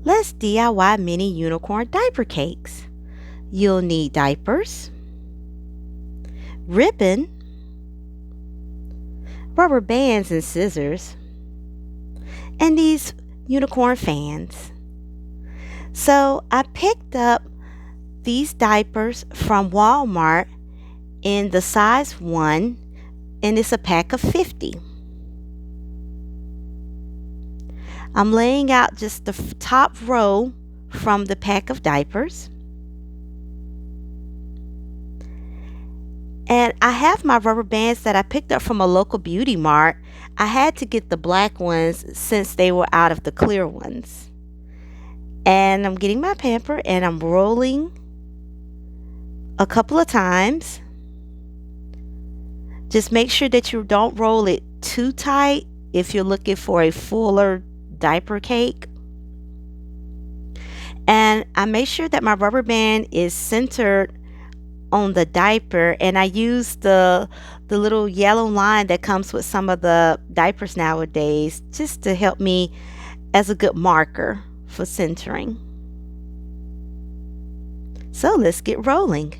Let's DIY mini unicorn diaper cakes. You'll need diapers, ribbon, rubber bands and scissors, and these unicorn fans. So I picked up these diapers from Walmart in the size 1, and it's a pack of 50. I'm laying out just the top row from the pack of diapers. And I have my rubber bands that I picked up from a local beauty mart. I had to get the black ones since they were out of the clear ones. And I'm getting my pamper and I'm rolling a couple of times. Just make sure that you don't roll it too tight if you're looking for a fuller diaper cake. And I make sure that my rubber band is centered on the diaper, and I use the little yellow line that comes with some of the diapers nowadays just to help me as a good marker for centering. So let's get rolling.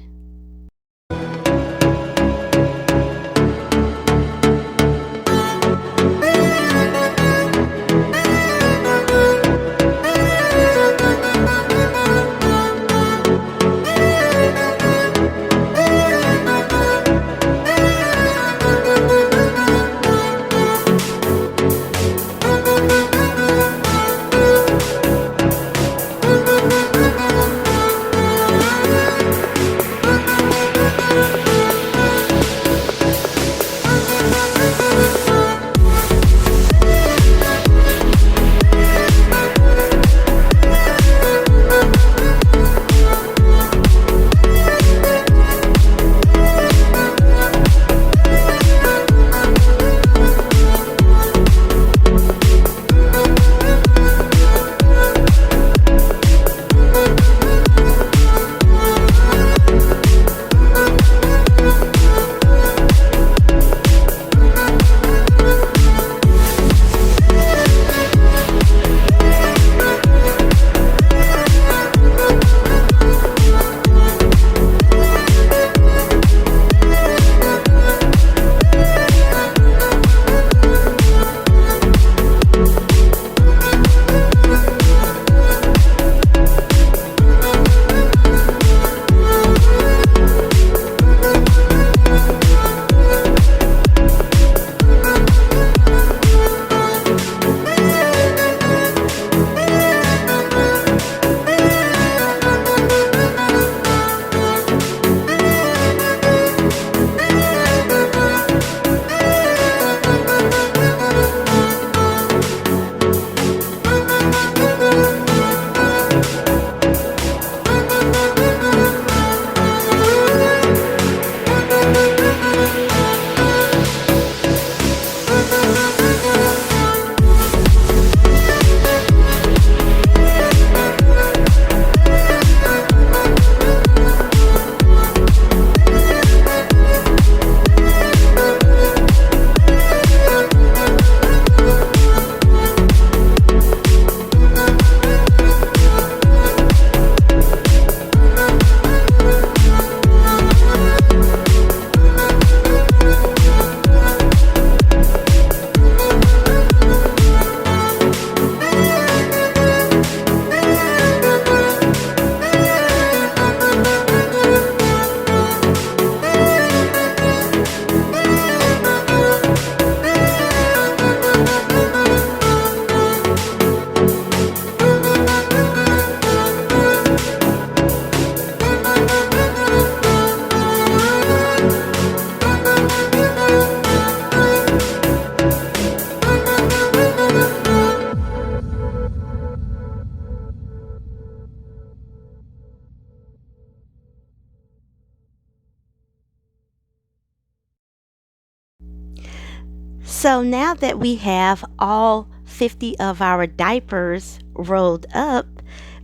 So now that we have all 50 of our diapers rolled up,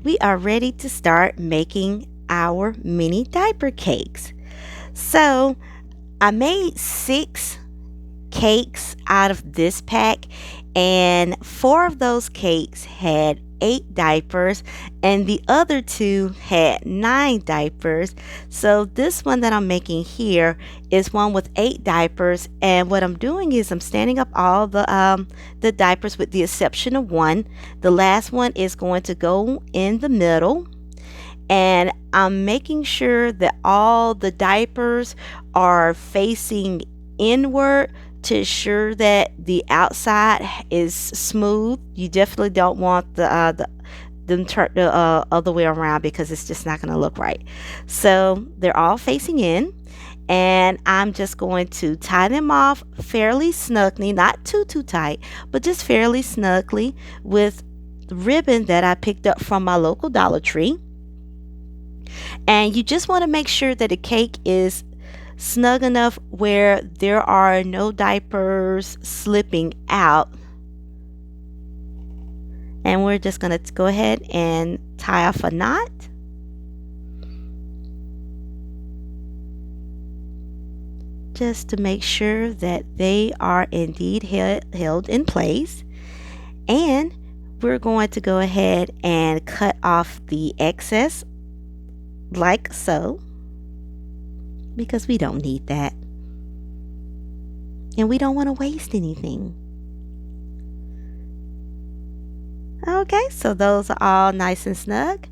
we are ready to start making our mini diaper cakes. So I made 6 cakes out of this pack, and 4 of those cakes had 8 diapers, and the other 2 had 9 diapers. So this one that I'm making here is one with 8 diapers, and what I'm doing is I'm standing up all the diapers with the exception of one. The last one is going to go in the middle, and I'm making sure that all the diapers are facing inward to ensure that the outside is smooth. You definitely don't want them turn the other way around, because it's just not going to look right. So they're all facing in, and I'm just going to tie them off fairly snugly, not too tight, but just fairly snugly with ribbon that I picked up from my local Dollar Tree. And you just want to make sure that the cake is snug enough where there are no diapers slipping out. And we're just going to go ahead and tie off a knot. Just to make sure that they are indeed held in place. And we're going to go ahead and cut off the excess like so, because we don't need that, and we don't want to waste anything. Okay, so those are all nice and snug,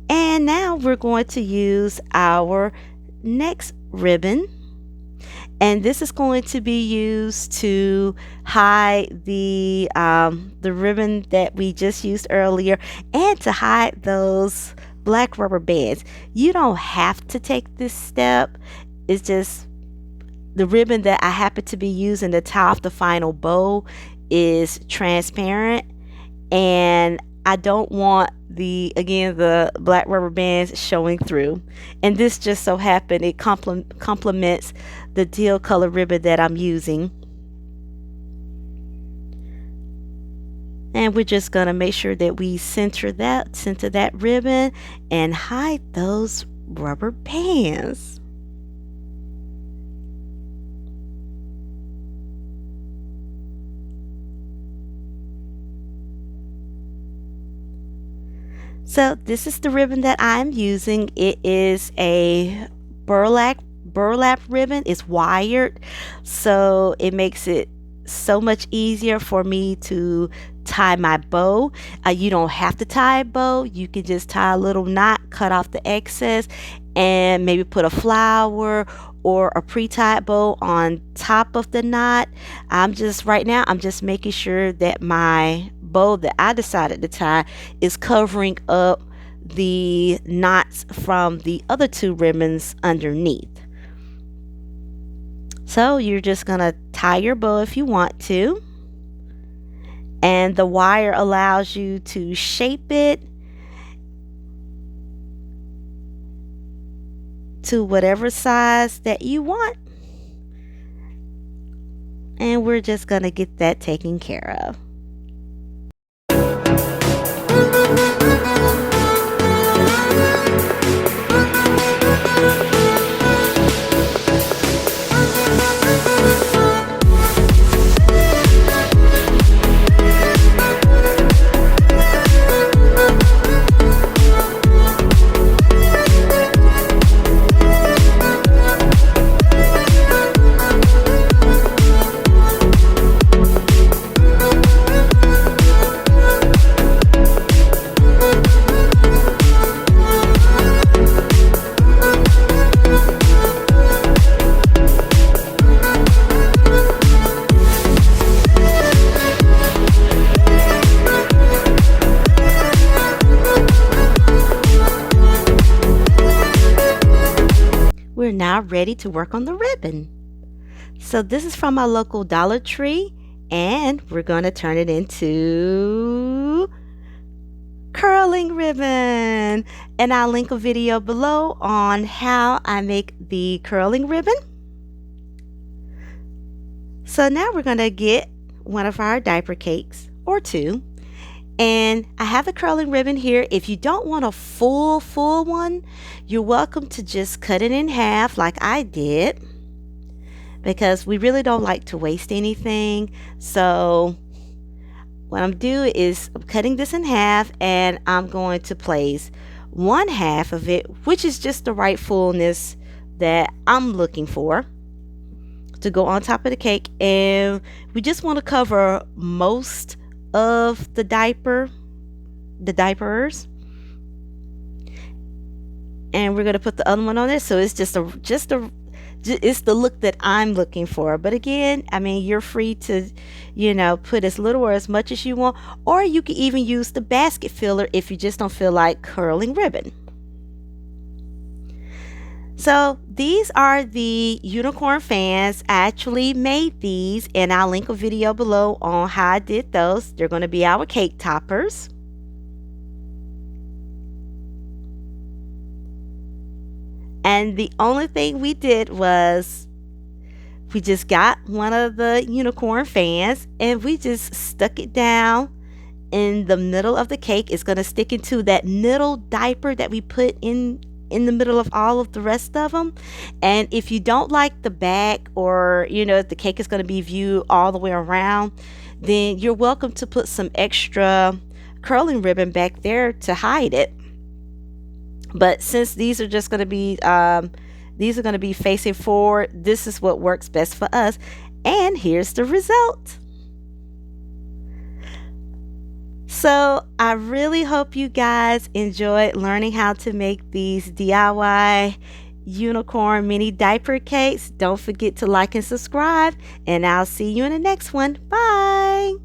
and now we're going to use our next ribbon, and this is going to be used to hide the ribbon that we just used earlier, and to hide those black rubber bands. You don't have to take this step. It's just the ribbon that I happen to be using to tie off the final bow is transparent, and I don't want the black rubber bands showing through. And this just so happened it complements the teal color ribbon that I'm using. And we're just going to make sure that we center that ribbon and hide those rubber bands. So this is the ribbon that I'm using. It is a burlap ribbon. It's wired, so it makes it so much easier for me to tie my bow. You don't have to tie a bow. You can just tie a little knot, cut off the excess, and maybe put a flower or a pre-tied bow on top of the knot. Right now I'm just making sure that my bow that I decided to tie is covering up the knots from the other 2 ribbons underneath. So you're just gonna tie your bow if you want to, and the wire allows you to shape it to whatever size that you want, and we're just gonna get that taken care of. We're now ready to work on the ribbon. So this is from my local Dollar Tree, and we're going to turn it into curling ribbon. And I'll link a video below on how I make the curling ribbon. So now we're going to get one of our diaper cakes, or 2. And I have a curling ribbon here. If you don't want a full one, you're welcome to just cut it in half like I did, because we really don't like to waste anything. So what I'm doing is I'm cutting this in half, and I'm going to place one half of it, which is just the right fullness that I'm looking for, to go on top of the cake. And we just want to cover most of the diapers, and we're going to put the other one on there. So it's it's the look that I'm looking for. But again, I mean, you're free to, put as little or as much as you want, or you can even use the basket filler if you just don't feel like curling ribbon. So these are the unicorn fans. I actually made these, and I'll link a video below on how I did those. They're going to be our cake toppers. And the only thing we did was we just got one of the unicorn fans and we just stuck it down in the middle of the cake. It's going to stick into that middle diaper that we put in the middle of all of the rest of them. And if you don't like the back, or if the cake is going to be viewed all the way around, then you're welcome to put some extra curling ribbon back there to hide it. But since these are just going to be facing forward, this is what works best for us. And here's the result. So I really hope you guys enjoyed learning how to make these DIY unicorn mini diaper cakes. Don't forget to like and subscribe, and I'll see you in the next one. Bye.